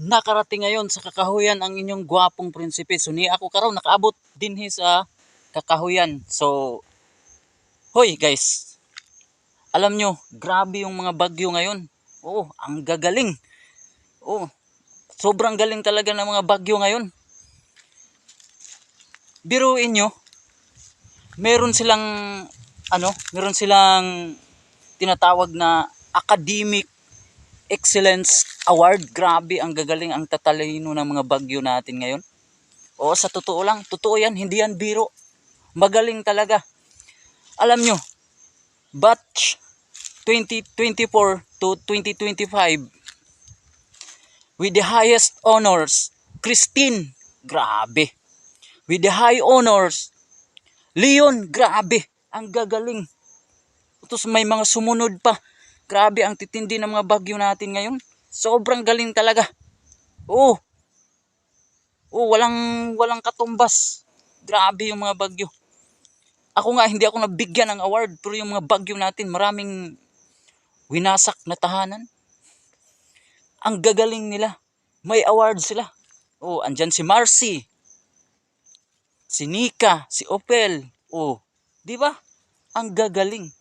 nakarating ngayon sa Kakahuyan ang inyong gwapong prinsipe. So ni ako karon nakaabot dinhi sa Kakahuyan. So hoy guys, alam nyo, grabe yung mga bagyo ngayon. Oo, ang gagaling. Oo, sobrang galing talaga ng mga bagyo ngayon. Biruin nyo, meron silang meron silang tinatawag na academic excellence award. Grabe, ang gagaling, ang tatalino ng mga bagyo natin ngayon. Oo, sa totoo lang, totoo yan, hindi yan biro. Magaling talaga. Alam nyo, batch 2024 to 2025 with the highest honors, Christine, grabe. With the high honors, Leon, grabe, ang gagaling. Tapos may mga sumunod pa. Grabe, ang titindi ng mga bagyo natin ngayon. Sobrang galing talaga. Oo. Oo, walang katumbas. Grabe yung mga bagyo. Ako nga, hindi ako nabigyan ng award, pero yung mga bagyo natin, maraming winasak na tahanan. Ang gagaling nila. May award sila. Oh, andyan si Marcy, si Nika, si Opel. Oh, di ba? Ang gagaling.